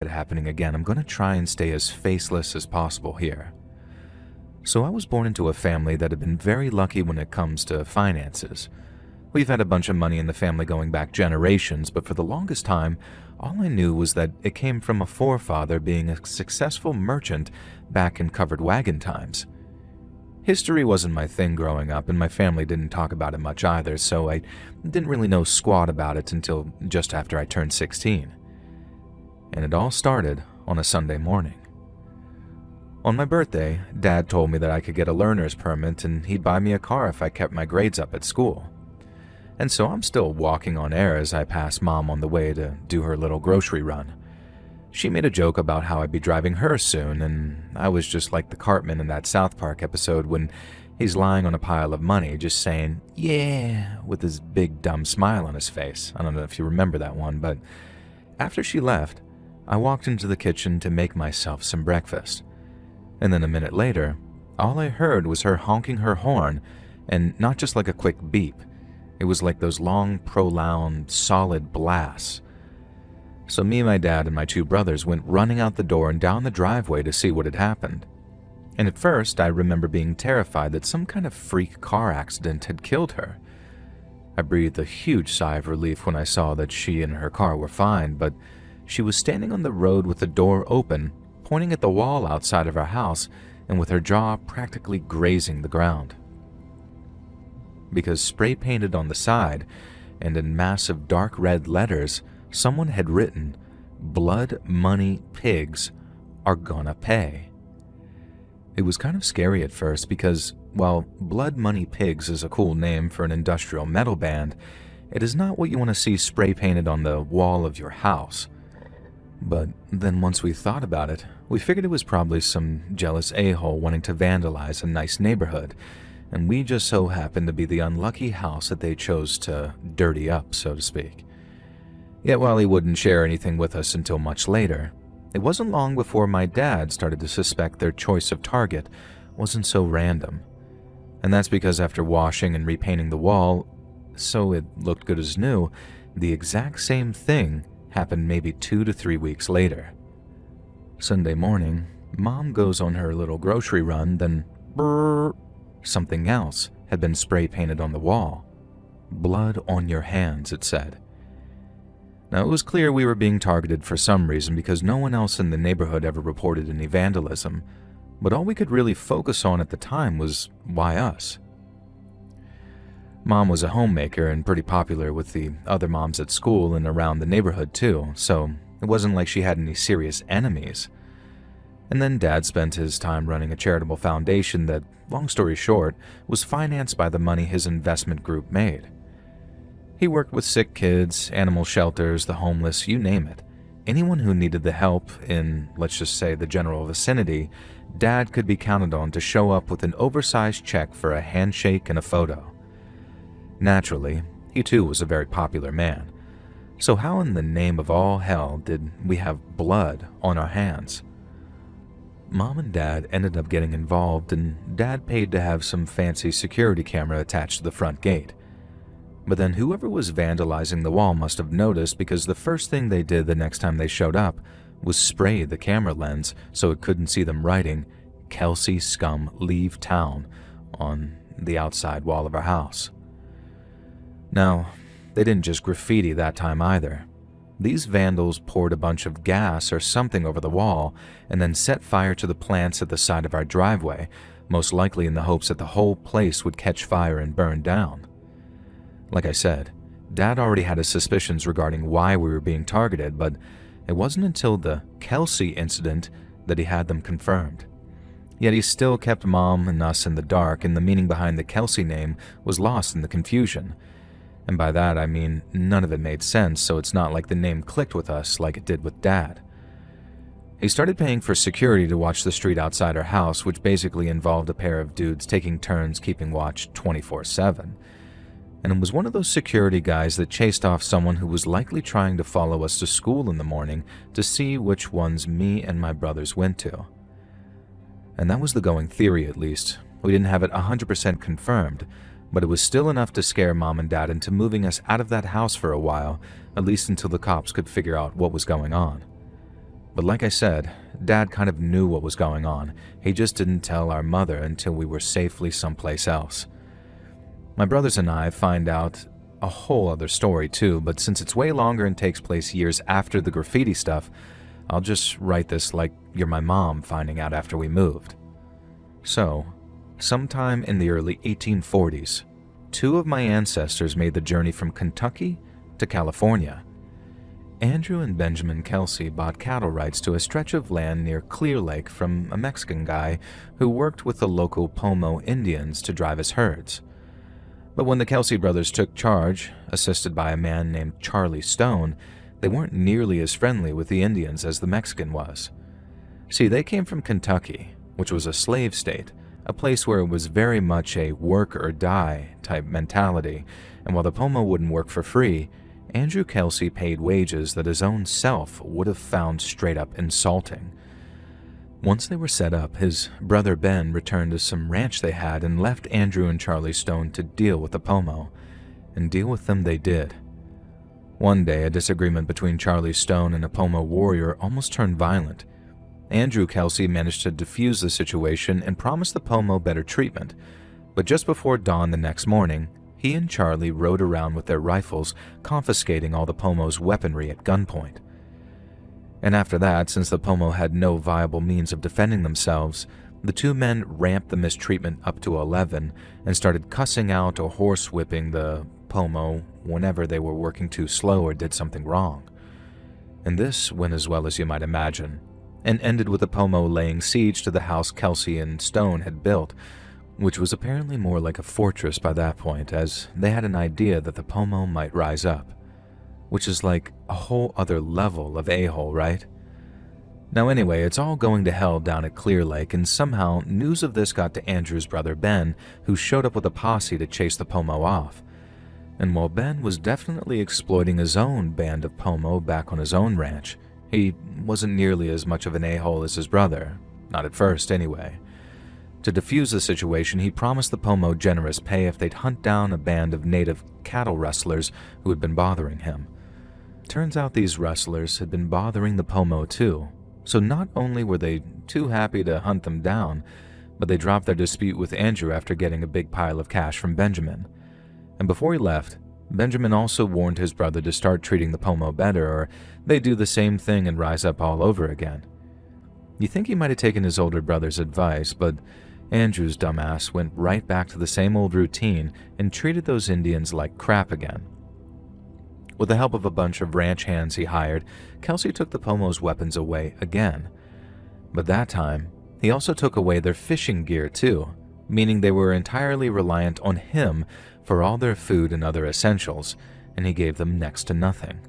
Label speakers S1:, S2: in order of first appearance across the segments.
S1: it happening again, I'm going to try and stay as faceless as possible here. So I was born into a family that had been very lucky when it comes to finances. We've had a bunch of money in the family going back generations, but for the longest time, all I knew was that it came from a forefather being a successful merchant back in covered wagon times. History wasn't my thing growing up, and my family didn't talk about it much either, so I didn't really know squat about it until just after I turned 16. And it all started on a Sunday morning. On my birthday, Dad told me that I could get a learner's permit and he'd buy me a car if I kept my grades up at school. And so I'm still walking on air as I pass Mom on the way to do her little grocery run. She made a joke about how I'd be driving her soon, and I was just like the Cartman in that South Park episode when he's lying on a pile of money just saying, "Yeah," with his big dumb smile on his face. I don't know if you remember that one, but after she left, I walked into the kitchen to make myself some breakfast. And then a minute later, all I heard was her honking her horn, and not just like a quick beep. It was like those long, prolonged, solid blasts. So me, my dad, and my two brothers went running out the door and down the driveway to see what had happened. And at first, I remember being terrified that some kind of freak car accident had killed her. I breathed a huge sigh of relief when I saw that she and her car were fine, but she was standing on the road with the door open, pointing at the wall outside of our house and with her jaw practically grazing the ground. Because spray painted on the side and in massive dark red letters, someone had written, "Blood Money Pigs are gonna pay." It was kind of scary at first because, while Blood Money Pigs is a cool name for an industrial metal band, it is not what you want to see spray painted on the wall of your house. But then once we thought about it, we figured it was probably some jealous a-hole wanting to vandalize a nice neighborhood, and we just so happened to be the unlucky house that they chose to dirty up, so to speak. Yet while he wouldn't share anything with us until much later, it wasn't long before my dad started to suspect their choice of target wasn't so random. And that's because after washing and repainting the wall so it looked good as new, the exact same thing happened maybe 2 to 3 weeks later. Sunday morning, Mom goes on her little grocery run, then brrr, something else had been spray painted on the wall. "Blood on your hands," it said. Now, it was clear we were being targeted for some reason because no one else in the neighborhood ever reported any vandalism, but all we could really focus on at the time was why us. Mom was a homemaker and pretty popular with the other moms at school and around the neighborhood too, so it wasn't like she had any serious enemies. And then Dad spent his time running a charitable foundation that, long story short, was financed by the money his investment group made. He worked with sick kids, animal shelters, the homeless, you name it. Anyone who needed the help in, let's just say, the general vicinity, Dad could be counted on to show up with an oversized check for a handshake and a photo. Naturally, he too was a very popular man. So how in the name of all hell did we have blood on our hands? Mom and Dad ended up getting involved, and Dad paid to have some fancy security camera attached to the front gate. But then whoever was vandalizing the wall must have noticed, because the first thing they did the next time they showed up was spray the camera lens so it couldn't see them writing, "Kelsey Scum Leave Town," on the outside wall of our house. Now, they didn't just graffiti that time either. These vandals poured a bunch of gas or something over the wall and then set fire to the plants at the side of our driveway, most likely in the hopes that the whole place would catch fire and burn down. Like I said, Dad already had his suspicions regarding why we were being targeted, but it wasn't until the Kelsey incident that he had them confirmed. Yet he still kept Mom and us in the dark, and the meaning behind the Kelsey name was lost in the confusion. And by that I mean none of it made sense, so it's not like the name clicked with us like it did with Dad. He started paying for security to watch the street outside our house, which basically involved a pair of dudes taking turns keeping watch 24/7. And it was one of those security guys that chased off someone who was likely trying to follow us to school in the morning to see which ones me and my brothers went to. And that was the going theory, at least. We didn't have it 100% confirmed, but it was still enough to scare Mom and Dad into moving us out of that house for a while, at least until the cops could figure out what was going on. But like I said, Dad kind of knew what was going on. He just didn't tell our mother until we were safely someplace else. My brothers and I find out a whole other story too, but since it's way longer and takes place years after the graffiti stuff, I'll just write this like you're my mom finding out after we moved. So, sometime in the early 1840s, two of my ancestors made the journey from Kentucky to California. Andrew and Benjamin Kelsey bought cattle rights to a stretch of land near Clear Lake from a Mexican guy who worked with the local Pomo Indians to drive his herds. But when the Kelsey brothers took charge, assisted by a man named Charlie Stone, they weren't nearly as friendly with the Indians as the Mexican was. See, they came from Kentucky, which was a slave state, a place where it was very much a work or die type mentality, and while the Pomo wouldn't work for free, Andrew Kelsey paid wages that his own self would have found straight up insulting. Once they were set up, his brother Ben returned to some ranch they had and left Andrew and Charlie Stone to deal with the Pomo, and deal with them they did. One day, a disagreement between Charlie Stone and a Pomo warrior almost turned violent. Andrew Kelsey managed to defuse the situation and promised the Pomo better treatment, but just before dawn the next morning, he and Charlie rode around with their rifles, confiscating all the Pomo's weaponry at gunpoint. And after that, since the Pomo had no viable means of defending themselves, the two men ramped the mistreatment up to 11 and started cussing out or horsewhipping the Pomo whenever they were working too slow or did something wrong. And this went as well as you might imagine, and ended with the Pomo laying siege to the house Kelsey and Stone had built, which was apparently more like a fortress by that point, as they had an idea that the Pomo might rise up. Which is like a whole other level of a-hole, right? Now anyway, it's all going to hell down at Clear Lake, and somehow news of this got to Andrew's brother Ben, who showed up with a posse to chase the Pomo off. And while Ben was definitely exploiting his own band of Pomo back on his own ranch, he wasn't nearly as much of an a-hole as his brother, not at first anyway. To defuse the situation, he promised the Pomo generous pay if they'd hunt down a band of native cattle rustlers who had been bothering him. Turns out these rustlers had been bothering the Pomo too, so not only were they too happy to hunt them down, but they dropped their dispute with Andrew after getting a big pile of cash from Benjamin. And before he left, Benjamin also warned his brother to start treating the Pomo better, or they'd do the same thing and rise up all over again. You think he might have taken his older brother's advice, but Andrew's dumbass went right back to the same old routine and treated those Indians like crap again. With the help of a bunch of ranch hands he hired, Kelsey took the Pomo's weapons away again. But that time, he also took away their fishing gear too, meaning they were entirely reliant on him for all their food and other essentials, and he gave them next to nothing.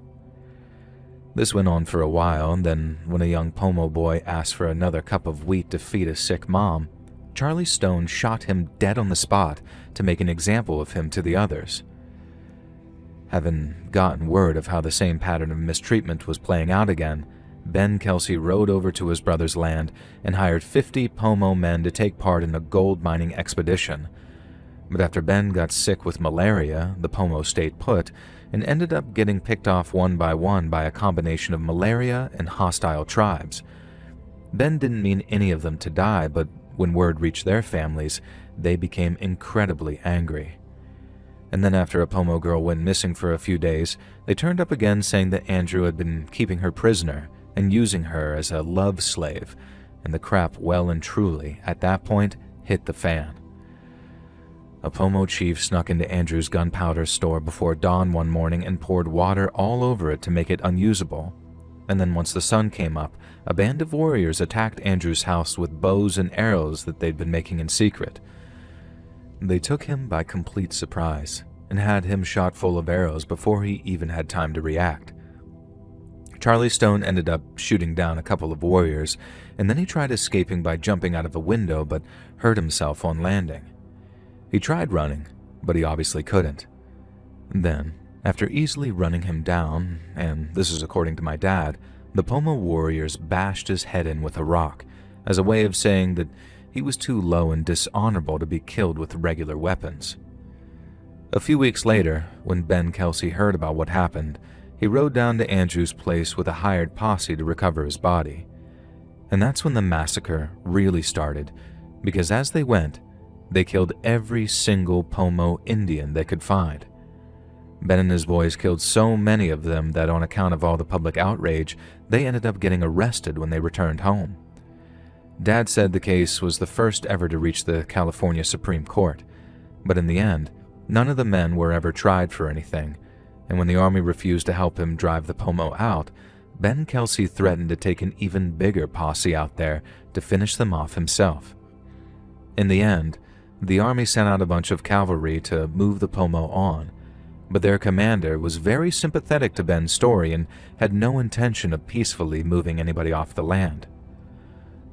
S1: This went on for a while, and then when a young Pomo boy asked for another cup of wheat to feed a sick mom, Charlie Stone shot him dead on the spot to make an example of him to the others. Having gotten word of how the same pattern of mistreatment was playing out again, Ben Kelsey rode over to his brother's land and hired 50 Pomo men to take part in a gold mining expedition. But after Ben got sick with malaria, the Pomo stayed put and ended up getting picked off one by a combination of malaria and hostile tribes. Ben didn't mean any of them to die, but when word reached their families, they became incredibly angry. And then after a Pomo girl went missing for a few days, they turned up again saying that Andrew had been keeping her prisoner and using her as a love slave, and the crap well and truly, at that point, hit the fan. A Pomo chief snuck into Andrew's gunpowder store before dawn one morning and poured water all over it to make it unusable. And then once the sun came up, a band of warriors attacked Andrew's house with bows and arrows that they'd been making in secret. They took him by complete surprise and had him shot full of arrows before he even had time to react. Charlie Stone ended up shooting down a couple of warriors, and then he tried escaping by jumping out of a window but hurt himself on landing. He tried running, but he obviously couldn't. Then, after easily running him down, and this is according to my dad, the Pomo warriors bashed his head in with a rock, as a way of saying that he was too low and dishonorable to be killed with regular weapons. A few weeks later, when Ben Kelsey heard about what happened, He rode down to Andrew's place with a hired posse to recover his body. And that's when the massacre really started, because as they went, they killed every single Pomo Indian they could find. Ben and his boys killed so many of them that on account of all the public outrage, they ended up getting arrested when they returned home. Dad said the case was the first ever to reach the California Supreme Court, but in the end, none of the men were ever tried for anything, and when the army refused to help him drive the Pomo out, Ben Kelsey threatened to take an even bigger posse out there to finish them off himself. In the end, the army sent out a bunch of cavalry to move the Pomo on, but their commander was very sympathetic to Ben's story and had no intention of peacefully moving anybody off the land.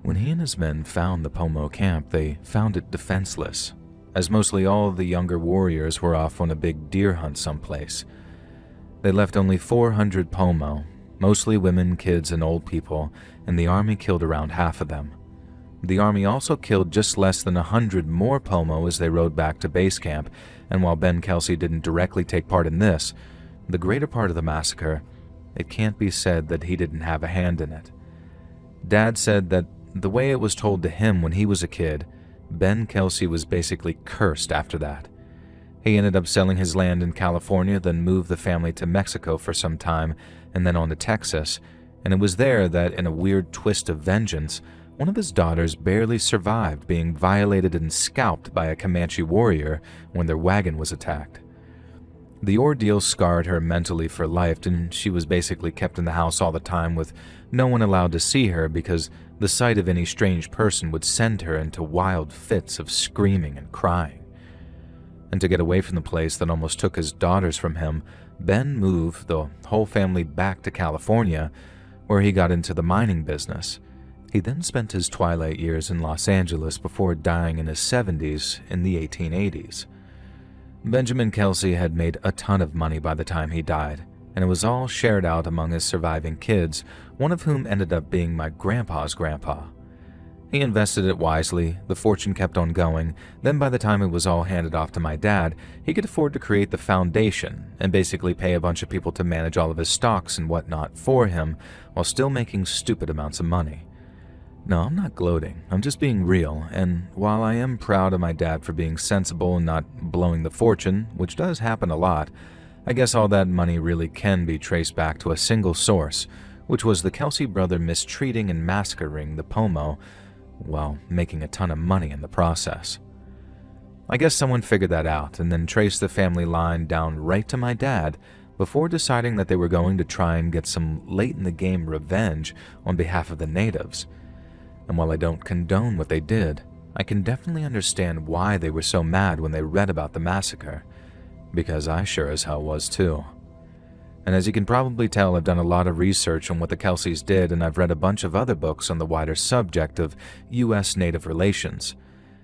S1: When he and his men found the Pomo camp, they found it defenseless, as mostly all of the younger warriors were off on a big deer hunt someplace. They left only 400 Pomo, mostly women, kids, and old people, and the army killed around half of them. The army also killed just less than 100 more Pomo as they rode back to base camp, and while Ben Kelsey didn't directly take part in this, the greater part of the massacre, it can't be said that he didn't have a hand in it. Dad said that the way it was told to him when he was a kid, Ben Kelsey was basically cursed after that. He ended up selling his land in California, then moved the family to Mexico for some time, and then on to Texas, and it was there that, in a weird twist of vengeance, one of his daughters barely survived being violated and scalped by a Comanche warrior when their wagon was attacked. The ordeal scarred her mentally for life, and she was basically kept in the house all the time with no one allowed to see her because the sight of any strange person would send her into wild fits of screaming and crying. And to get away from the place that almost took his daughters from him, Ben moved the whole family back to California, where he got into the mining business. He then spent his twilight years in Los Angeles before dying in his 70s in the 1880s. Benjamin Kelsey had made a ton of money by the time he died, and it was all shared out among his surviving kids, one of whom ended up being my grandpa's grandpa. He invested it wisely, the fortune kept on going, then by the time it was all handed off to my dad, he could afford to create the foundation and basically pay a bunch of people to manage all of his stocks and whatnot for him while still making stupid amounts of money. No, I'm not gloating, I'm just being real, and while I am proud of my dad for being sensible and not blowing the fortune, which does happen a lot, I guess all that money really can be traced back to a single source, which was the Kelsey brother mistreating and massacring the Pomo, while making a ton of money in the process. I guess someone figured that out and then traced the family line down right to my dad before deciding that they were going to try and get some late-in-the-game revenge on behalf of the natives. And while I don't condone what they did, I can definitely understand why they were so mad when they read about the massacre, because I sure as hell was too. And as you can probably tell, I've done a lot of research on what the Kelseys did, and I've read a bunch of other books on the wider subject of U.S. Native relations.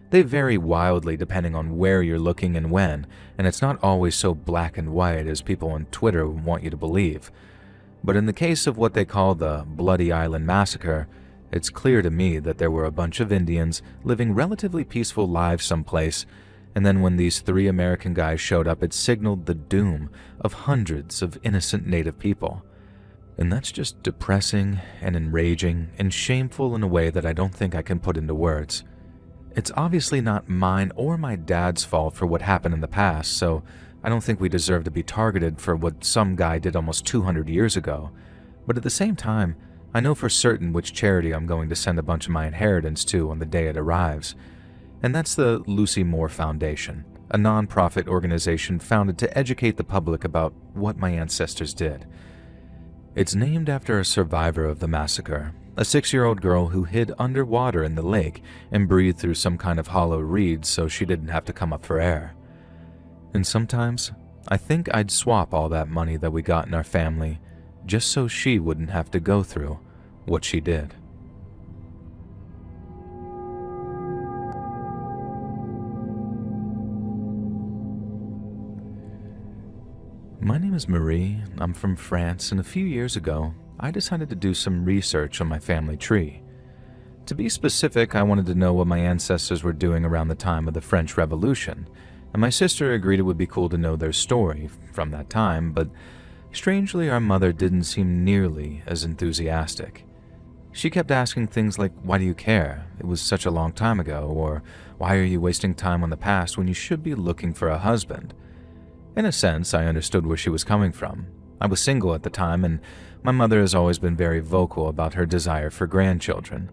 S1: They vary wildly depending on where you're looking and when, and it's not always so black and white as people on Twitter want you to believe. But in the case of what they call the Bloody Island Massacre, it's clear to me that there were a bunch of Indians living relatively peaceful lives someplace, and then when these 3 American guys showed up, it signaled the doom of hundreds of innocent Native people. And that's just depressing and enraging and shameful in a way that I don't think I can put into words. It's obviously not mine or my dad's fault for what happened in the past, so I don't think we deserve to be targeted for what some guy did almost 200 years ago. But at the same time, I know for certain which charity I'm going to send a bunch of my inheritance to on the day it arrives. And that's the Lucy Moore Foundation, a non-profit organization founded to educate the public about what my ancestors did. It's named after a survivor of the massacre, a 6-year-old girl who hid underwater in the lake and breathed through some kind of hollow reed so she didn't have to come up for air. And sometimes, I think I'd swap all that money that we got in our family just so she wouldn't have to go through what she did. My name is Marie, I'm from France, and a few years ago, I decided to do some research on my family tree. To be specific, I wanted to know what my ancestors were doing around the time of the French Revolution, and my sister agreed it would be cool to know their story from that time, but Strangely, our mother didn't seem nearly as enthusiastic. She kept asking things like, "Why do you care? It was such a long time ago," or "Why are you wasting time on the past when you should be looking for a husband?" In a sense, I understood where she was coming from. I was single at the time, and my mother has always been very vocal about her desire for grandchildren.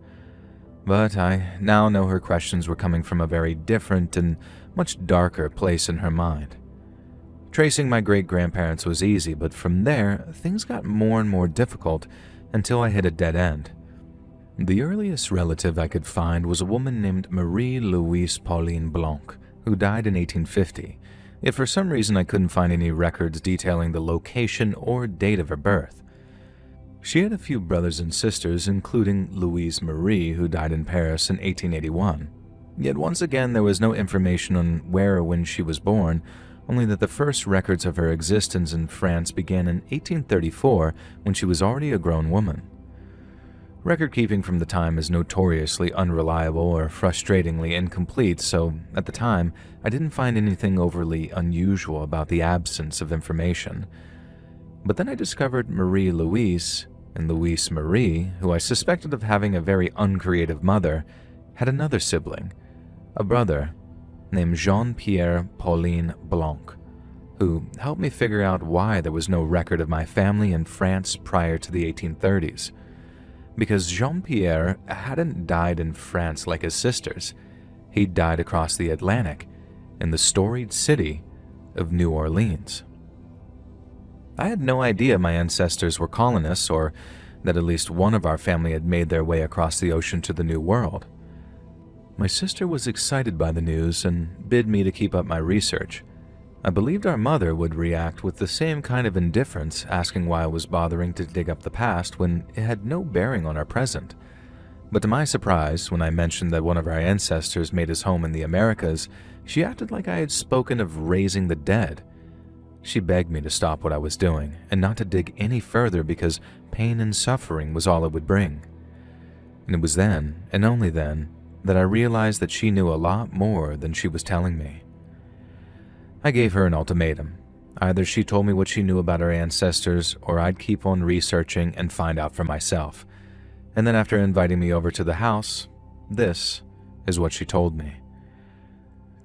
S1: But I now know her questions were coming from a very different and much darker place in her mind. Tracing my great-grandparents was easy, but from there, things got more and more difficult until I hit a dead end. The earliest relative I could find was a woman named Marie-Louise Pauline Blanc, who died in 1850, yet for some reason I couldn't find any records detailing the location or date of her birth. She had a few brothers and sisters, including Louise Marie, who died in Paris in 1881. Yet once again, there was no information on where or when she was born, only that the first records of her existence in France began in 1834 when she was already a grown woman. Record-keeping from the time is notoriously unreliable or frustratingly incomplete, so at the time, I didn't find anything overly unusual about the absence of information. But then I discovered Marie-Louise and Louise Marie, who I suspected of having a very uncreative mother, had another sibling, a brother named Jean-Pierre Pauline Blanc, who helped me figure out why there was no record of my family in France prior to the 1830s. Because Jean-Pierre hadn't died in France like his sisters. He'd died across the Atlantic in the storied city of New Orleans. I had no idea my ancestors were colonists or that at least one of our family had made their way across the ocean to the New World. My sister was excited by the news and bid me to keep up my research. I believed our mother would react with the same kind of indifference, asking why I was bothering to dig up the past when it had no bearing on our present. But to my surprise, when I mentioned that one of our ancestors made his home in the Americas, she acted like I had spoken of raising the dead. She begged me to stop what I was doing and not to dig any further because pain and suffering was all it would bring. And it was then, and only then, that I realized that she knew a lot more than she was telling me. I gave her an ultimatum. Either she told me what she knew about our ancestors, or I'd keep on researching and find out for myself. And then after inviting me over to the house, this is what she told me.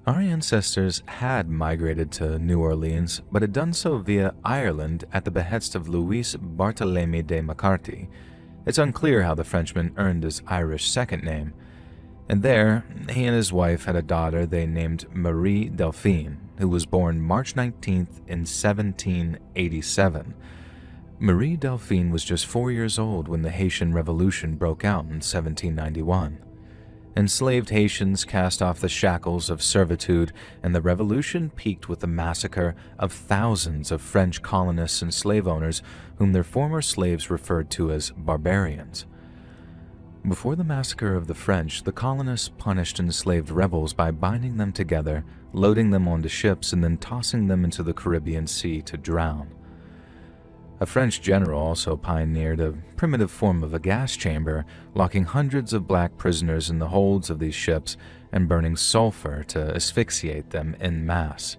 S1: Our ancestors had migrated to New Orleans, but had done so via Ireland at the behest of Louis Barthélemy de McCarthy. It's unclear how the Frenchman earned his Irish second name. And there, he and his wife had a daughter they named Marie Delphine, who was born March 19th in 1787. Marie Delphine was just 4 years old when the Haitian Revolution broke out in 1791. Enslaved Haitians cast off the shackles of servitude, and the revolution peaked with the massacre of thousands of French colonists and slave owners whom their former slaves referred to as barbarians. Before the massacre of the French, the colonists punished enslaved rebels by binding them together, loading them onto ships, and then tossing them into the Caribbean Sea to drown. A French general also pioneered a primitive form of a gas chamber, locking hundreds of black prisoners in the holds of these ships and burning sulfur to asphyxiate them en masse.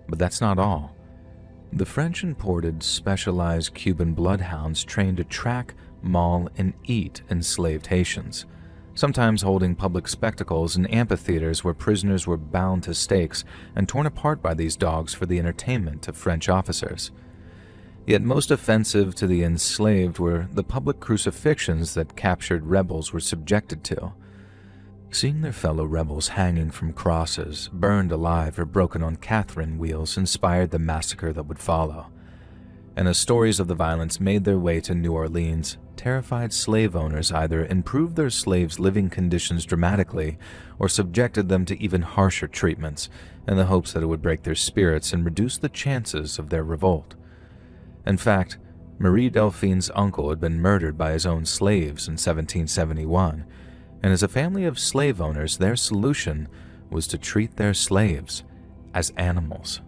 S1: But that's not all. The French imported specialized Cuban bloodhounds trained to track, maul, and eat enslaved Haitians, sometimes holding public spectacles in amphitheaters where prisoners were bound to stakes and torn apart by these dogs for the entertainment of French officers. Yet most offensive to the enslaved were the public crucifixions that captured rebels were subjected to. Seeing their fellow rebels hanging from crosses, burned alive, or broken on Catherine wheels inspired the massacre that would follow. And as stories of the violence made their way to New Orleans, terrified slave owners either improved their slaves' living conditions dramatically or subjected them to even harsher treatments in the hopes that it would break their spirits and reduce the chances of their revolt. In fact, Marie Delphine's uncle had been murdered by his own slaves in 1771, and as a family of slave owners, their solution was to treat their slaves as animals.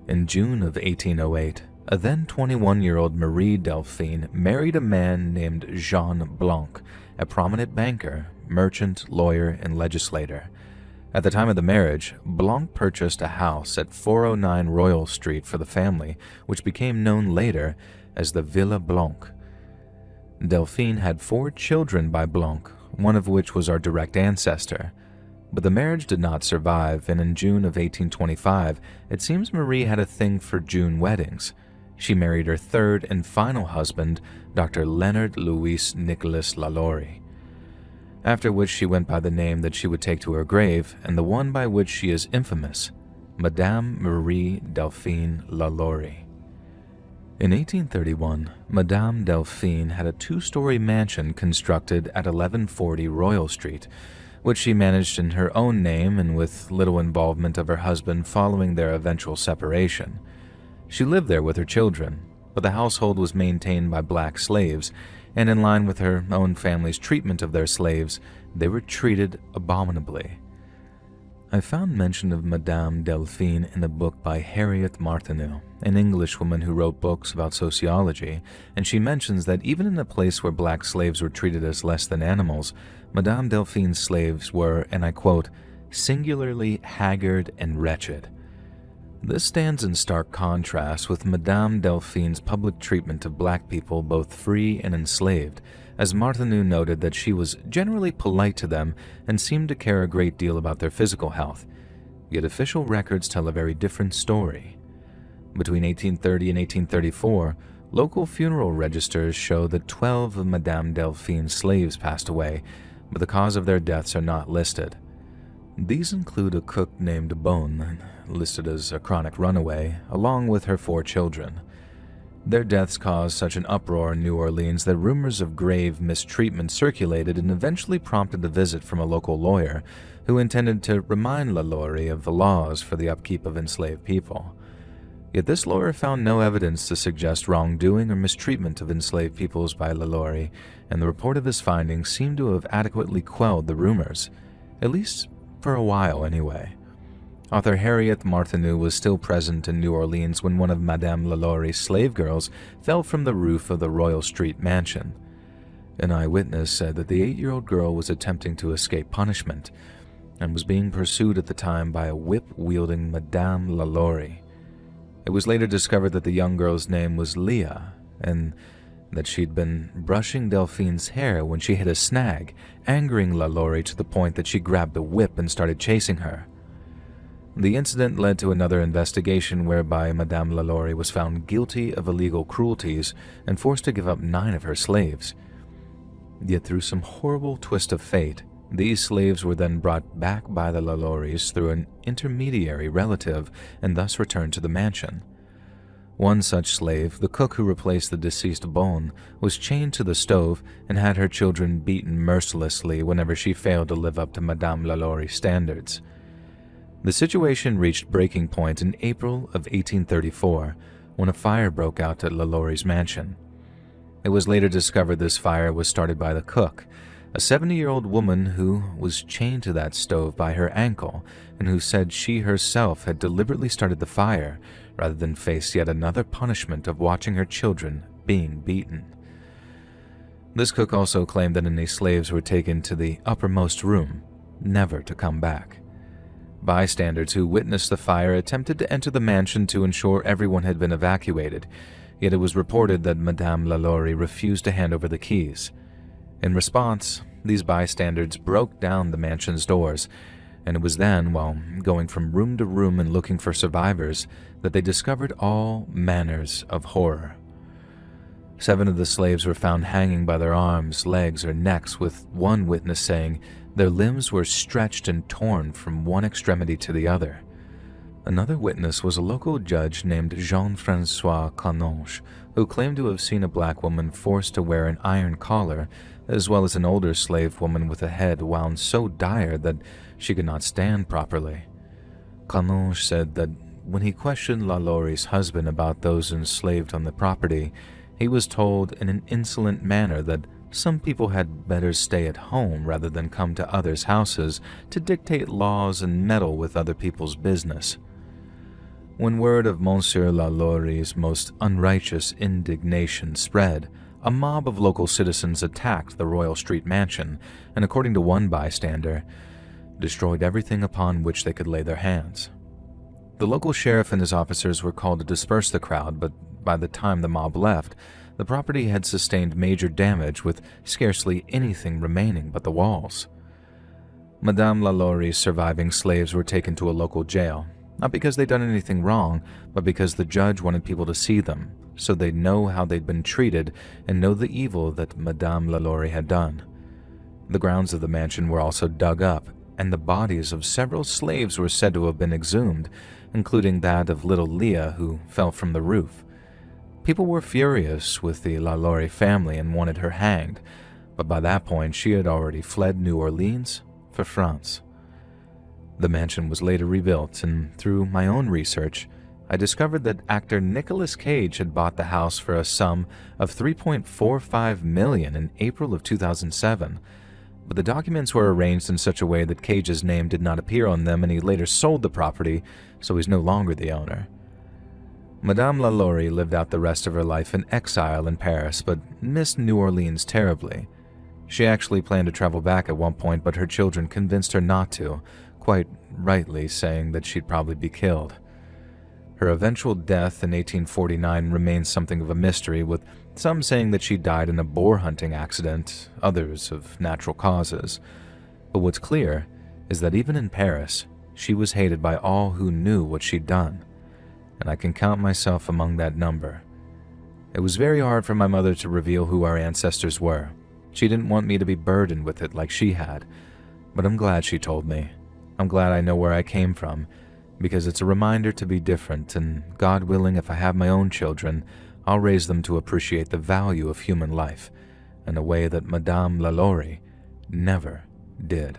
S1: In June of 1808, a then 21-year-old Marie Delphine married a man named Jean Blanc, a prominent banker, merchant, lawyer, and legislator. At the time of the marriage, Blanc purchased a house at 409 Royal Street for the family, which became known later as the Villa Blanc. Delphine had 4 children by Blanc, one of which was our direct ancestor. But the marriage did not survive, and in June of 1825, it seems Marie had a thing for June weddings. She married her 3rd and final husband, Dr. Leonard Louis Nicolas Lalaurie, after which she went by the name that she would take to her grave, and the one by which she is infamous, Madame Marie Delphine Lalaurie. In 1831, Madame Delphine had a 2-story mansion constructed at 1140 Royal Street, which she managed in her own name and with little involvement of her husband following their eventual separation. She lived there with her children, but the household was maintained by black slaves, and in line with her own family's treatment of their slaves, they were treated abominably. I found mention of Madame Delphine in a book by Harriet Martineau, an Englishwoman who wrote books about sociology, and she mentions that even in a place where black slaves were treated as less than animals, Madame Delphine's slaves were, and I quote, singularly haggard and wretched. This stands in stark contrast with Madame Delphine's public treatment of black people, both free and enslaved, as Martineau noted that she was generally polite to them and seemed to care a great deal about their physical health. Yet official records tell a very different story. Between 1830 and 1834, local funeral registers show that 12 of Madame Delphine's slaves passed away, but the cause of their deaths are not listed. These include a cook named Bonne, listed as a chronic runaway, along with her 4 children. Their deaths caused such an uproar in New Orleans that rumors of grave mistreatment circulated and eventually prompted a visit from a local lawyer who intended to remind Lalaurie of the laws for the upkeep of enslaved people. Yet this lawyer found no evidence to suggest wrongdoing or mistreatment of enslaved peoples by Lalaurie, and the report of his findings seemed to have adequately quelled the rumors, at least for a while anyway. Author Harriet Martineau was still present in New Orleans when one of Madame Lalaurie's slave girls fell from the roof of the Royal Street mansion. An eyewitness said that the 8-year-old girl was attempting to escape punishment and was being pursued at the time by a whip-wielding Madame Lalaurie. It was later discovered that the young girl's name was Leah, and that she'd been brushing Delphine's hair when she hit a snag, angering Lalaurie to the point that she grabbed a whip and started chasing her. The incident led to another investigation whereby Madame Lalaurie was found guilty of illegal cruelties and forced to give up 9 of her slaves. Yet through some horrible twist of fate, these slaves were then brought back by the Lalauries through an intermediary relative and thus returned to the mansion. One such slave, the cook who replaced the deceased Bonne, was chained to the stove and had her children beaten mercilessly whenever she failed to live up to Madame Lalaurie's standards. The situation reached breaking point in April of 1834 when a fire broke out at Lalaurie's mansion. It was later discovered this fire was started by the cook, a 70-year-old woman who was chained to that stove by her ankle and who said she herself had deliberately started the fire rather than face yet another punishment of watching her children being beaten. This cook also claimed that any slaves were taken to the uppermost room, never to come back. Bystanders who witnessed the fire attempted to enter the mansion to ensure everyone had been evacuated, yet it was reported that Madame Lalaurie refused to hand over the keys. In response, these bystanders broke down the mansion's doors, and it was then, while going from room to room and looking for survivors, that they discovered all manners of horror. 7 of the slaves were found hanging by their arms, legs, or necks, with one witness saying their limbs were stretched and torn from one extremity to the other. Another witness was a local judge named Jean-François Canonge, who claimed to have seen a black woman forced to wear an iron collar, as well as an older slave woman with a head wound so dire that she could not stand properly. Canonge said that when he questioned Lalaurie's husband about those enslaved on the property, he was told in an insolent manner that some people had better stay at home rather than come to others' houses to dictate laws and meddle with other people's business. When word of Monsieur Lalaurie's most unrighteous indignation spread, a mob of local citizens attacked the Royal Street mansion, and according to one bystander, destroyed everything upon which they could lay their hands. The local sheriff and his officers were called to disperse the crowd, but by the time the mob left, the property had sustained major damage with scarcely anything remaining but the walls. Madame Lalaury's surviving slaves were taken to a local jail, not because they'd done anything wrong, but because the judge wanted people to see them, so they'd know how they'd been treated and know the evil that Madame Lalaury had done. The grounds of the mansion were also dug up, and the bodies of several slaves were said to have been exhumed, including that of little Leah, who fell from the roof. People were furious with the Lalaury family and wanted her hanged, but by that point she had already fled New Orleans for France. The mansion was later rebuilt, and through my own research, I discovered that actor Nicolas Cage had bought the house for a sum of $3.45 million in April of 2007, but the documents were arranged in such a way that Cage's name did not appear on them, and he later sold the property, so he's no longer the owner. Madame Lalaury lived out the rest of her life in exile in Paris, but missed New Orleans terribly. She actually planned to travel back at one point, but her children convinced her not to, quite rightly saying that she'd probably be killed. Her eventual death in 1849 remains something of a mystery, with some saying that she died in a boar hunting accident, others of natural causes. But what's clear is that even in Paris, she was hated by all who knew what she'd done, and I can count myself among that number. It was very hard for my mother to reveal who our ancestors were. She didn't want me to be burdened with it like she had, but I'm glad she told me. I'm glad I know where I came from, because it's a reminder to be different, and God willing, if I have my own children, I'll raise them to appreciate the value of human life in a way that Madame Lalaury never did.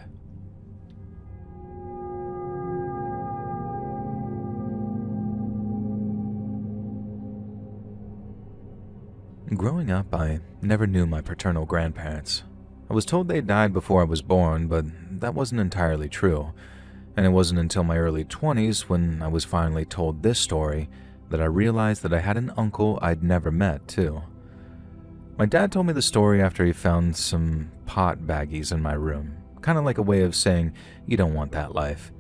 S1: Growing up, I never knew my paternal grandparents. I was told they died before I was born, but that wasn't entirely true. And it wasn't until my early 20s, when I was finally told this story, that I realized that I had an uncle I'd never met, too. My dad told me the story after he found some pot baggies in my room, kind of like a way of saying, you don't want that life.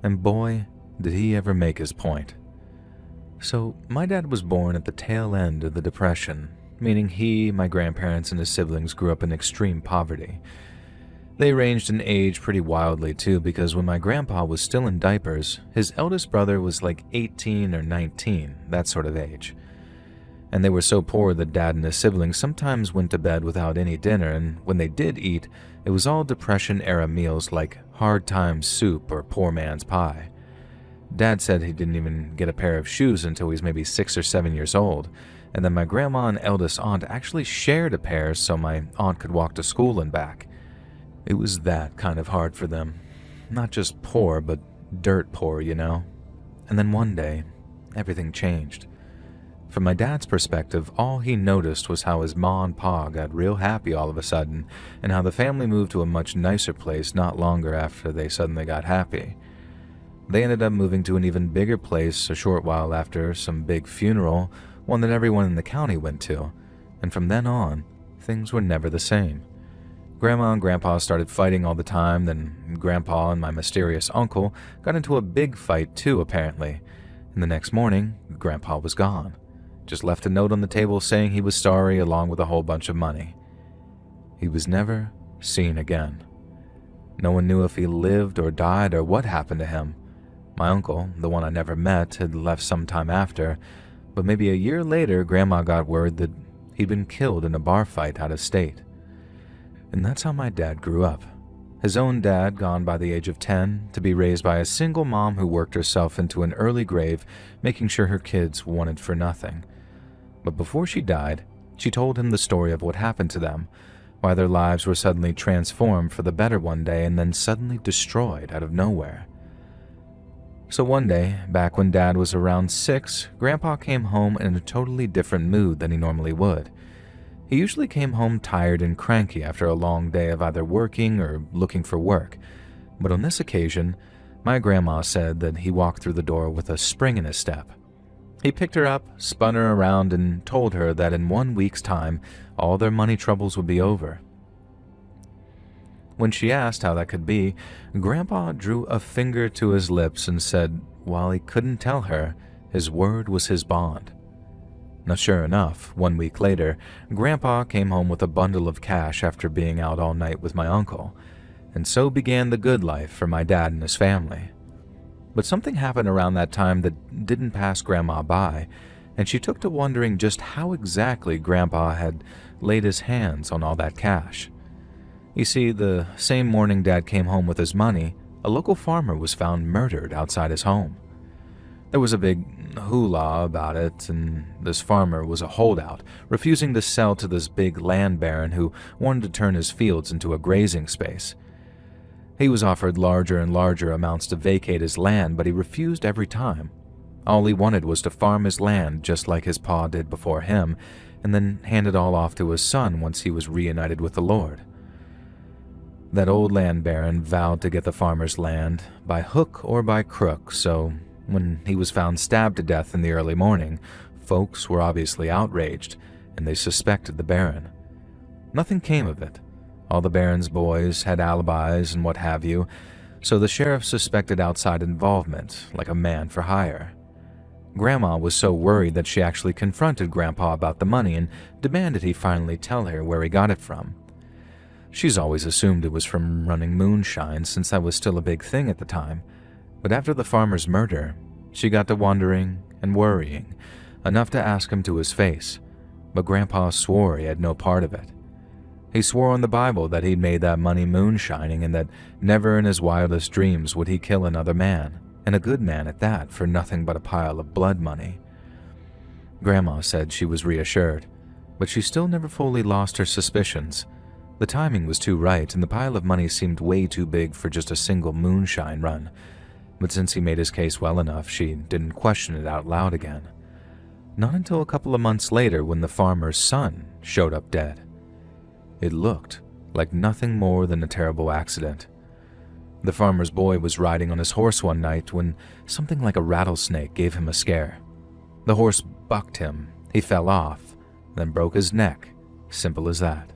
S1: And boy, did he ever make his point. So, my dad was born at the tail end of the Depression, meaning he, my grandparents, and his siblings grew up in extreme poverty. They ranged in age pretty wildly too, because when my grandpa was still in diapers, his eldest brother was like 18 or 19, that sort of age. And they were so poor that Dad and his siblings sometimes went to bed without any dinner, and when they did eat, it was all Depression-era meals like hard times soup or poor man's pie. Dad said he didn't even get a pair of shoes until he was maybe 6 or 7 years old, and then my grandma and eldest aunt actually shared a pair so my aunt could walk to school and back. It was that kind of hard for them. Not just poor, but dirt poor, you know? And then one day, everything changed. From my dad's perspective, all he noticed was how his ma and pa got real happy all of a sudden, and how the family moved to a much nicer place not longer after they suddenly got happy. They ended up moving to an even bigger place a short while after some big funeral, one that everyone in the county went to, and from then on, things were never the same. Grandma and Grandpa started fighting all the time, then Grandpa and my mysterious uncle got into a big fight too, apparently, and the next morning, Grandpa was gone. Just left a note on the table saying he was sorry along with a whole bunch of money. He was never seen again. No one knew if he lived or died or what happened to him. My uncle, the one I never met, had left some time after, but maybe a year later, Grandma got word that he'd been killed in a bar fight out of state. And that's how my dad grew up. His own dad, gone by the age of 10, to be raised by a single mom who worked herself into an early grave, making sure her kids wanted for nothing. But before she died, she told him the story of what happened to them, why their lives were suddenly transformed for the better one day and then suddenly destroyed out of nowhere. So one day, back when Dad was around 6, Grandpa came home in a totally different mood than he normally would. He usually came home tired and cranky after a long day of either working or looking for work, but on this occasion, my grandma said that he walked through the door with a spring in his step. He picked her up, spun her around, and told her that in 1 week's time, all their money troubles would be over. When she asked how that could be, Grandpa drew a finger to his lips and said, while he couldn't tell her, his word was his bond. Now, sure enough, 1 week later, Grandpa came home with a bundle of cash after being out all night with my uncle, and so began the good life for my dad and his family. But something happened around that time that didn't pass Grandma by, and she took to wondering just how exactly Grandpa had laid his hands on all that cash. You see, the same morning Dad came home with his money, a local farmer was found murdered outside his home. There was a big hoopla about it, and this farmer was a holdout, refusing to sell to this big land baron who wanted to turn his fields into a grazing space. He was offered larger and larger amounts to vacate his land, but he refused every time. All he wanted was to farm his land just like his pa did before him, and then hand it all off to his son once he was reunited with the Lord. That old land baron vowed to get the farmer's land by hook or by crook, so when he was found stabbed to death in the early morning, folks were obviously outraged, and they suspected the baron. Nothing came of it. All the baron's boys had alibis and what have you, so the sheriff suspected outside involvement, like a man for hire. Grandma was so worried that she actually confronted Grandpa about the money and demanded he finally tell her where he got it from. She's always assumed it was from running moonshine since that was still a big thing at the time, but after the farmer's murder, she got to wondering and worrying, enough to ask him to his face, but Grandpa swore he had no part of it. He swore on the Bible that he'd made that money moonshining and that never in his wildest dreams would he kill another man, and a good man at that, for nothing but a pile of blood money. Grandma said she was reassured, but she still never fully lost her suspicions. The timing was too right, and the pile of money seemed way too big for just a single moonshine run, but since he made his case well enough, she didn't question it out loud again. Not until a couple of months later when the farmer's son showed up dead. It looked like nothing more than a terrible accident. The farmer's boy was riding on his horse one night when something like a rattlesnake gave him a scare. The horse bucked him, he fell off, then broke his neck. Simple as that.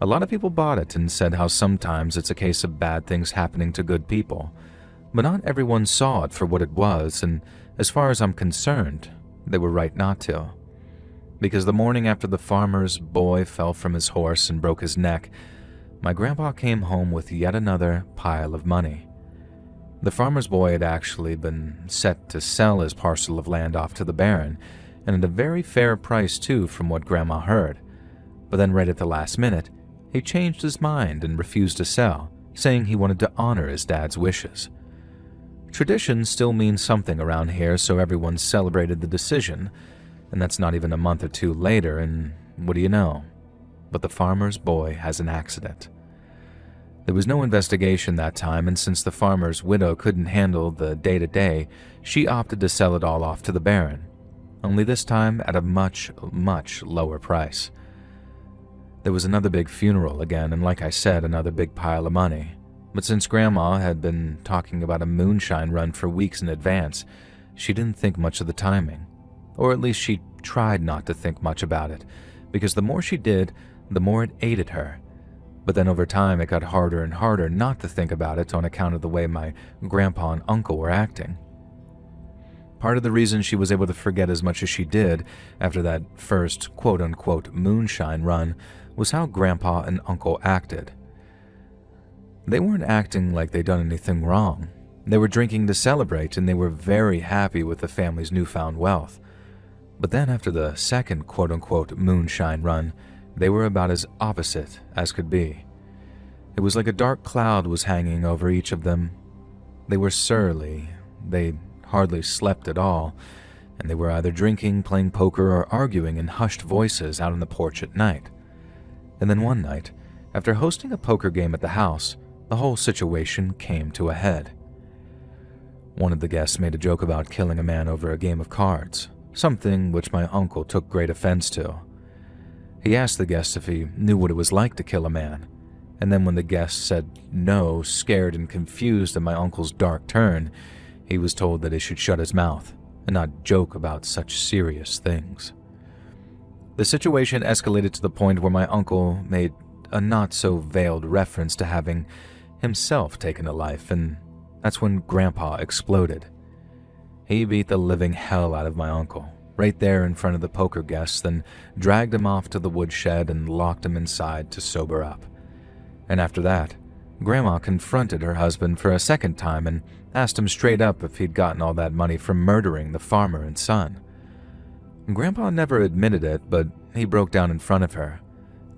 S1: A lot of people bought it and said how sometimes it's a case of bad things happening to good people, but not everyone saw it for what it was, and as far as I'm concerned, they were right not to. Because the morning after the farmer's boy fell from his horse and broke his neck, my grandpa came home with yet another pile of money. The farmer's boy had actually been set to sell his parcel of land off to the baron, and at a very fair price too from what Grandma heard. But then right at the last minute, he changed his mind and refused to sell, saying he wanted to honor his dad's wishes. Tradition still means something around here, so everyone celebrated the decision, and that's not even a month or two later, and what do you know? But the farmer's boy has an accident. There was no investigation that time, and since the farmer's widow couldn't handle the day-to-day, she opted to sell it all off to the baron, only this time at a much, much lower price. There was another big funeral again, and like I said, another big pile of money. But since Grandma had been talking about a moonshine run for weeks in advance, she didn't think much of the timing. Or at least she tried not to think much about it, because the more she did, the more it ate at her. But then over time it got harder and harder not to think about it on account of the way my grandpa and uncle were acting. Part of the reason she was able to forget as much as she did after that first quote-unquote moonshine run was how grandpa and uncle acted. They weren't acting like they'd done anything wrong. They were drinking to celebrate, and they were very happy with the family's newfound wealth. But then after the second quote-unquote moonshine run, they were about as opposite as could be. It was like a dark cloud was hanging over each of them. They were surly, they hardly slept at all, and they were either drinking, playing poker, or arguing in hushed voices out on the porch at night. And then one night, after hosting a poker game at the house, the whole situation came to a head. One of the guests made a joke about killing a man over a game of cards, something which my uncle took great offense to. He asked the guest if he knew what it was like to kill a man, and then when the guest said no, scared and confused at my uncle's dark turn, he was told that he should shut his mouth and not joke about such serious things. The situation escalated to the point where my uncle made a not-so-veiled reference to having himself taken a life, and that's when Grandpa exploded. He beat the living hell out of my uncle, right there in front of the poker guests, then dragged him off to the woodshed and locked him inside to sober up. And after that, Grandma confronted her husband for a second time and asked him straight up if he'd gotten all that money from murdering the farmer and son. Grandpa never admitted it, but he broke down in front of her.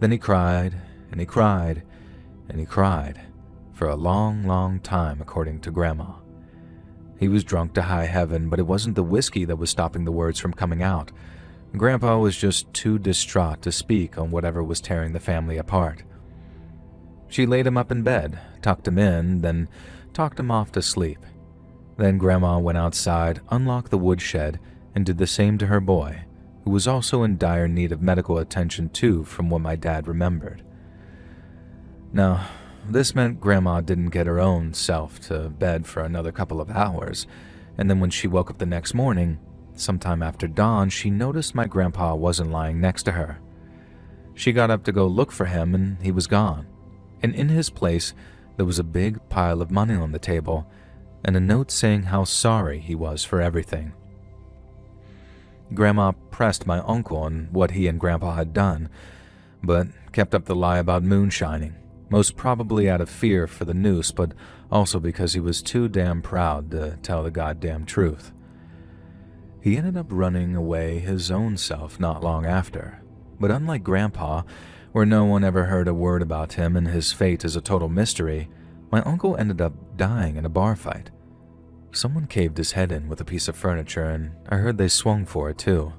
S1: Then he cried, and he cried, and he cried, for a long, long time, according to Grandma. He was drunk to high heaven, but it wasn't the whiskey that was stopping the words from coming out. Grandpa was just too distraught to speak on whatever was tearing the family apart. She laid him up in bed, tucked him in, then talked him off to sleep. Then Grandma went outside, unlocked the woodshed, and did the same to her boy, who was also in dire need of medical attention too, from what my dad remembered. Now, this meant Grandma didn't get her own self to bed for another couple of hours, and then when she woke up the next morning, sometime after dawn, she noticed my grandpa wasn't lying next to her. She got up to go look for him, and he was gone. And in his place, there was a big pile of money on the table, and a note saying how sorry he was for everything. Grandma pressed my uncle on what he and Grandpa had done, but kept up the lie about moonshining, most probably out of fear for the noose, but also because he was too damn proud to tell the goddamn truth. He ended up running away his own self not long after, but unlike Grandpa, where no one ever heard a word about him and his fate is a total mystery, my uncle ended up dying in a bar fight. Someone caved his head in with a piece of furniture, and I heard they swung for it too.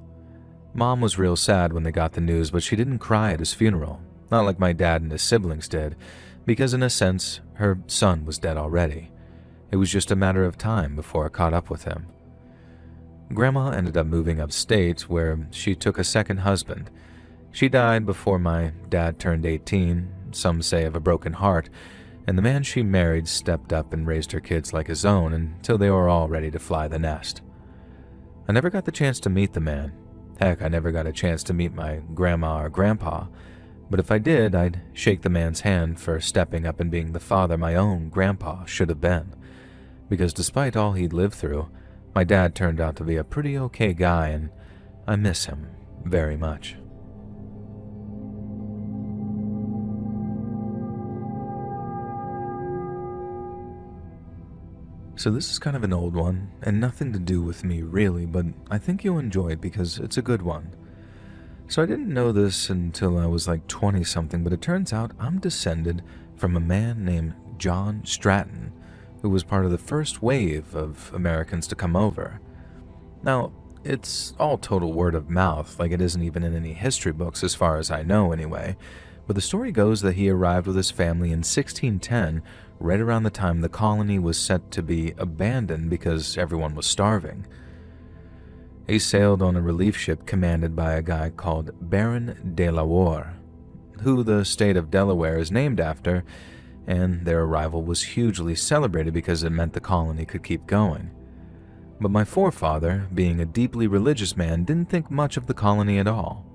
S1: Mom was real sad when they got the news, but she didn't cry at his funeral, not like my dad and his siblings did, because in a sense, her son was dead already. It was just a matter of time before it caught up with him. Grandma ended up moving upstate, where she took a second husband. She died before my dad turned 18, some say of a broken heart, and the man she married stepped up and raised her kids like his own until they were all ready to fly the nest. I never got the chance to meet the man. Heck, I never got a chance to meet my grandma or grandpa, but if I did, I'd shake the man's hand for stepping up and being the father my own grandpa should have been. Because despite all he'd lived through, my dad turned out to be a pretty okay guy, and I miss him very much. So this is kind of an old one, and nothing to do with me really, but I think you'll enjoy it because it's a good one. So I didn't know this until I was like 20-something, but it turns out I'm descended from a man named John Stratton, who was part of the first wave of Americans to come over. Now, it's all total word of mouth, like it isn't even in any history books as far as I know anyway, but the story goes that he arrived with his family in 1610, right around the time the colony was set to be abandoned because everyone was starving. He sailed on a relief ship commanded by a guy called Baron de la Warre, who the state of Delaware is named after, and their arrival was hugely celebrated because it meant the colony could keep going. But my forefather, being a deeply religious man, didn't think much of the colony at all.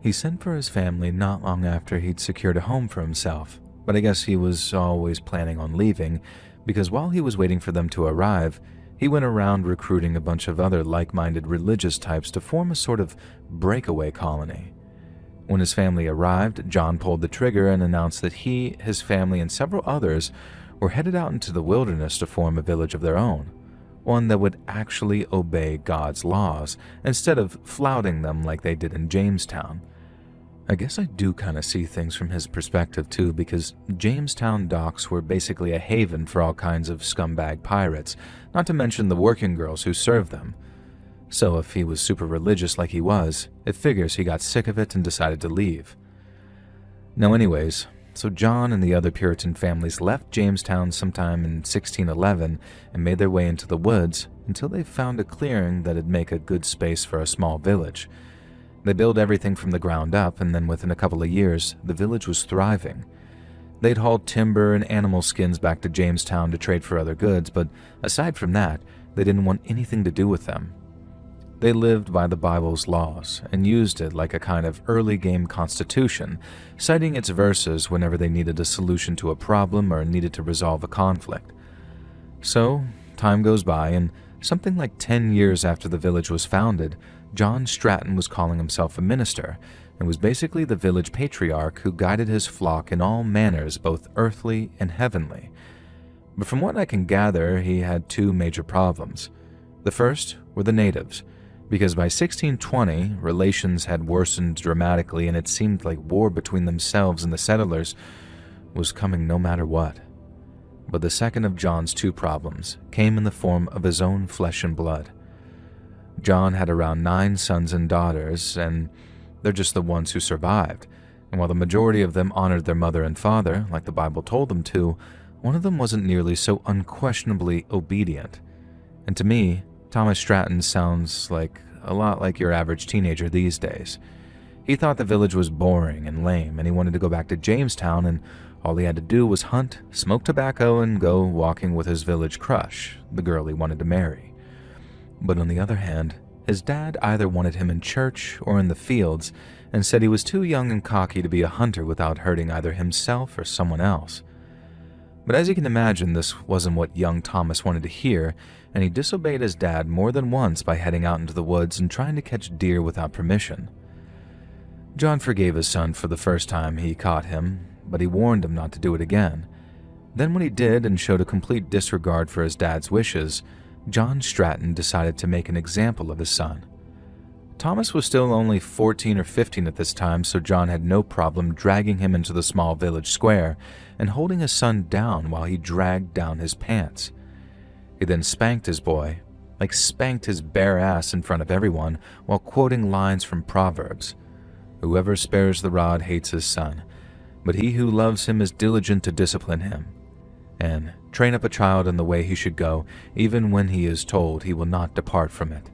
S1: He sent for his family not long after he'd secured a home for himself, but I guess he was always planning on leaving, because while he was waiting for them to arrive, he went around recruiting a bunch of other like-minded religious types to form a sort of breakaway colony. When his family arrived, John pulled the trigger and announced that he, his family, and several others were headed out into the wilderness to form a village of their own, one that would actually obey God's laws instead of flouting them like they did in Jamestown. I guess I do kind of see things from his perspective too, because Jamestown docks were basically a haven for all kinds of scumbag pirates, not to mention the working girls who served them. So if he was super religious like he was, it figures he got sick of it and decided to leave. Now anyways, so John and the other Puritan families left Jamestown sometime in 1611 and made their way into the woods until they found a clearing that'd make a good space for a small village. They built everything from the ground up, and then within a couple of years, the village was thriving. They'd hauled timber and animal skins back to Jamestown to trade for other goods, but aside from that, they didn't want anything to do with them. They lived by the Bible's laws and used it like a kind of early game constitution, citing its verses whenever they needed a solution to a problem or needed to resolve a conflict. So, time goes by, and something like 10 years after the village was founded, John Stratton was calling himself a minister and was basically the village patriarch who guided his flock in all manners, both earthly and heavenly. But from what I can gather, he had two major problems. The first were the natives, because by 1620, relations had worsened dramatically and it seemed like war between themselves and the settlers was coming no matter what. But the second of John's two problems came in the form of his own flesh and blood. John had around 9 sons and daughters, and they're just the ones who survived. And while the majority of them honored their mother and father, like the Bible told them to, one of them wasn't nearly so unquestionably obedient. And to me, Thomas Stratton sounds a lot like your average teenager these days. He thought the village was boring and lame, and he wanted to go back to Jamestown, and all he had to do was hunt, smoke tobacco, and go walking with his village crush, the girl he wanted to marry. But on the other hand, his dad either wanted him in church or in the fields, and said he was too young and cocky to be a hunter without hurting either himself or someone else. But as you can imagine, this wasn't what young Thomas wanted to hear, and he disobeyed his dad more than once by heading out into the woods and trying to catch deer without permission. John forgave his son for the first time he caught him, but he warned him not to do it again. Then when he did and showed a complete disregard for his dad's wishes, John Stratton decided to make an example of his son. Thomas was still only 14 or 15 at this time, so John had no problem dragging him into the small village square and holding his son down while he dragged down his pants. He then spanked his boy, spanked his bare ass in front of everyone, while quoting lines from Proverbs. "Whoever spares the rod hates his son, but he who loves him is diligent to discipline him. And train up a child in the way he should go, even when he is told he will not depart from it."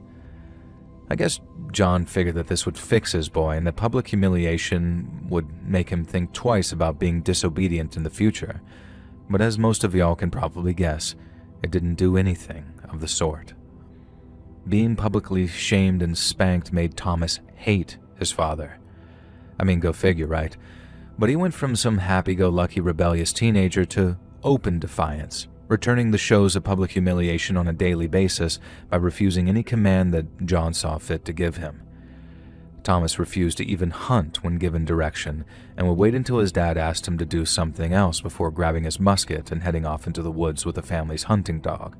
S1: I guess John figured that this would fix his boy and that public humiliation would make him think twice about being disobedient in the future. But as most of y'all can probably guess, it didn't do anything of the sort. Being publicly shamed and spanked made Thomas hate his father. I mean, go figure, right? But he went from some happy-go-lucky rebellious teenager to open defiance, returning the shows of public humiliation on a daily basis by refusing any command that John saw fit to give him. Thomas refused to even hunt when given direction, and would wait until his dad asked him to do something else before grabbing his musket and heading off into the woods with the family's hunting dog.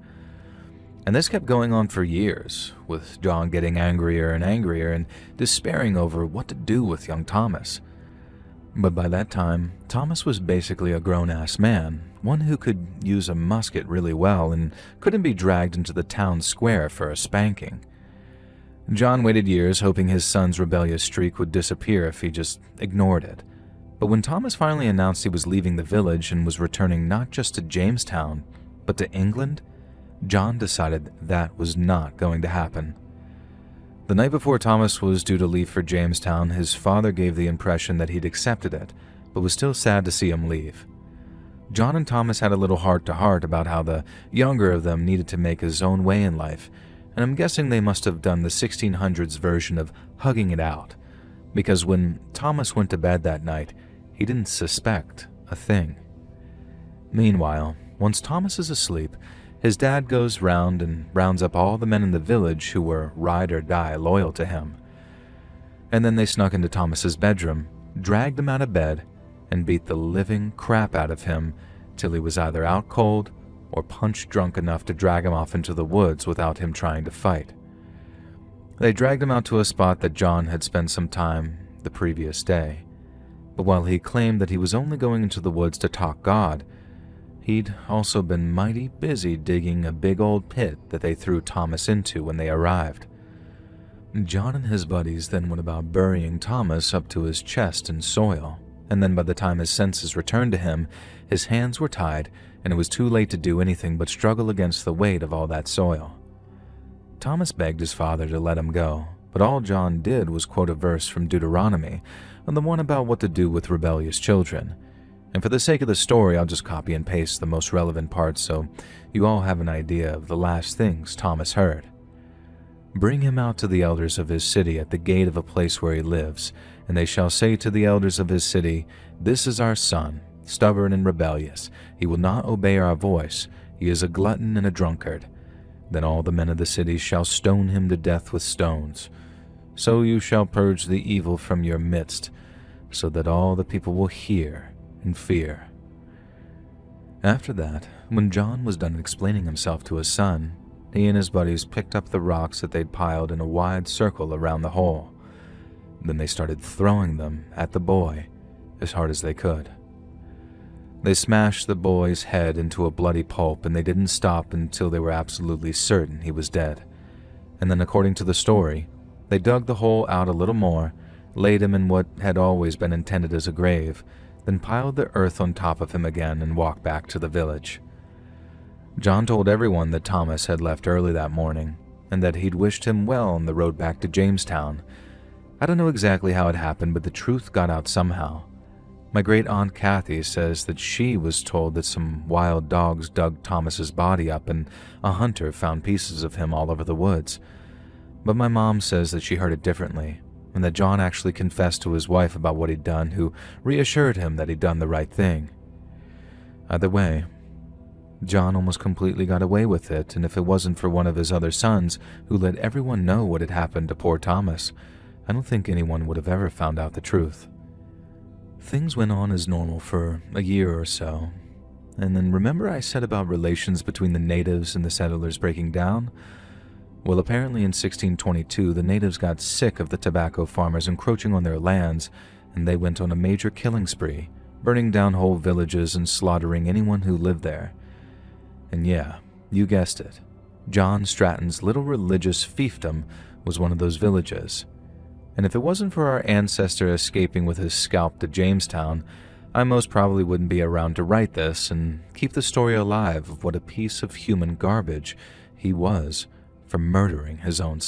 S1: And this kept going on for years, with John getting angrier and angrier and despairing over what to do with young Thomas. But by that time, Thomas was basically a grown-ass man, one who could use a musket really well and couldn't be dragged into the town square for a spanking. John waited years hoping his son's rebellious streak would disappear if he just ignored it. But when Thomas finally announced he was leaving the village and was returning not just to Jamestown, but to England, John decided that was not going to happen. The night before Thomas was due to leave for Jamestown, his father gave the impression that he'd accepted it, but was still sad to see him leave. John and Thomas had a little heart-to-heart about how the younger of them needed to make his own way in life, and I'm guessing they must have done the 1600s version of hugging it out, because when Thomas went to bed that night, he didn't suspect a thing. Meanwhile, once Thomas is asleep, his dad goes round and rounds up all the men in the village who were ride or die loyal to him. And then they snuck into Thomas's bedroom, dragged him out of bed, and beat the living crap out of him till he was either out cold or punch drunk enough to drag him off into the woods without him trying to fight. They dragged him out to a spot that John had spent some time the previous day. But while he claimed that he was only going into the woods to talk God, he'd also been mighty busy digging a big old pit that they threw Thomas into when they arrived. John and his buddies then went about burying Thomas up to his chest in soil, and then by the time his senses returned to him, his hands were tied and it was too late to do anything but struggle against the weight of all that soil. Thomas begged his father to let him go, but all John did was quote a verse from Deuteronomy, and the one about what to do with rebellious children. And for the sake of the story, I'll just copy and paste the most relevant parts so you all have an idea of the last things Thomas heard. Bring him out to the elders of his city at the gate of a place where he lives, and they shall say to the elders of his city, This is our son, stubborn and rebellious. He will not obey our voice. He is a glutton and a drunkard. Then all the men of the city shall stone him to death with stones. So you shall purge the evil from your midst, so that all the people will hear and fear." After that, when John was done explaining himself to his son, he and his buddies picked up the rocks that they'd piled in a wide circle around the hole. Then they started throwing them at the boy as hard as they could. They smashed the boy's head into a bloody pulp, and they didn't stop until they were absolutely certain he was dead. And then, according to the story, they dug the hole out a little more, laid him in what had always been intended as a grave, then piled the earth on top of him again and walked back to the village. John told everyone that Thomas had left early that morning, and that he'd wished him well on the road back to Jamestown. I don't know exactly how it happened, but the truth got out somehow. My great-aunt Kathy says that she was told that some wild dogs dug Thomas's body up and a hunter found pieces of him all over the woods. But my mom says that she heard it differently, and that John actually confessed to his wife about what he'd done, who reassured him that he'd done the right thing. Either way, John almost completely got away with it, and if it wasn't for one of his other sons who let everyone know what had happened to poor Thomas, I don't think anyone would have ever found out the truth. Things went on as normal for a year or so, and then remember I said about relations between the natives and the settlers breaking down? Well, apparently in 1622 the natives got sick of the tobacco farmers encroaching on their lands, and they went on a major killing spree, burning down whole villages and slaughtering anyone who lived there. And yeah, you guessed it, John Stratton's little religious fiefdom was one of those villages. And if it wasn't for our ancestor escaping with his scalp to Jamestown, I most probably wouldn't be around to write this and keep the story alive of what a piece of human garbage he was for murdering his own son.